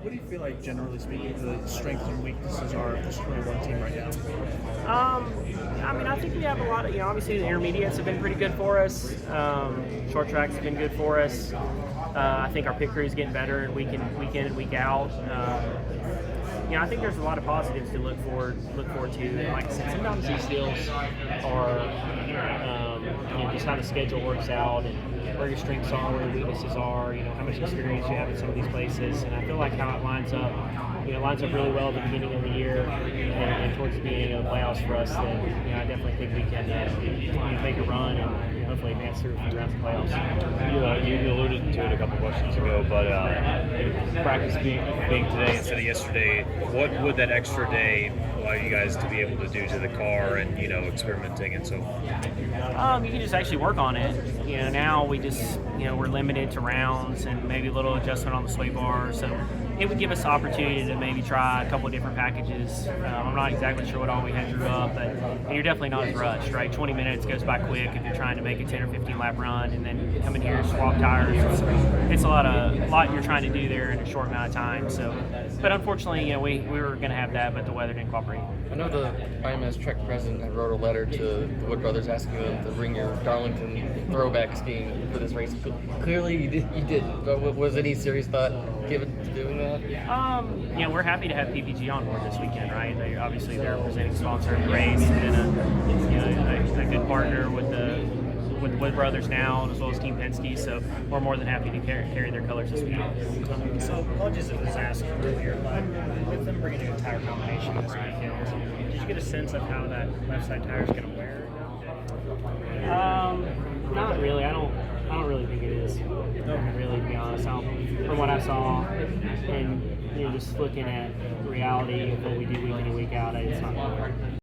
What do you feel like, generally speaking, the strengths and weaknesses are of this 21 team right now? I think we have a lot of, obviously the intermediates have been pretty good for us. Short tracks have been good for us. I think our pit crew is getting better and week in and week out. I think there's a lot of positives to look forward to. And like I said, sometimes these deals are, just how the schedule works out and where your strengths are, where your weaknesses are. How much experience you have in some of these places, and I feel like how it lines up. It lines up really well at the beginning of the year and towards the beginning of the playoffs for us. That I definitely think we can make a run and hopefully advance through a few rounds of playoffs. You alluded to it a couple questions ago, but practice being today instead of yesterday, what would that extra day allow you guys to be able to do to the car and experimenting and so on? You can just actually work on it. Now we just we're limited to rounds and maybe a little adjustment on the sway bar, so it would give us the opportunity to maybe try a couple of different packages. I'm not exactly sure what all we had drew up, but you're definitely not as rushed, right? 20 minutes goes by quick if you're trying to make a 10 or 15 lap run, and then come in here, swap tires. It's a lot you're trying to do there in a short amount of time. So, but unfortunately, we were going to have that, but the weather didn't cooperate. I know the IMS track president had wrote a letter to the Wood brothers asking them to bring your Darlington throwback skiing for this race. Clearly, you didn't. But was any serious thought given to doing that? We're happy to have PPG on board this weekend, right? They're a presenting sponsor of the race and a good partner with the Wood brothers now, as well as Team Penske. So we're more than happy to carry their colors this weekend. So apologies if it was asked earlier, but with them bringing a tire combination this weekend, did you get a sense of how that left side tire is going to wear? Not really. I don't really think it is. Really, to be honest, from what I saw, and just looking at reality of what we do week in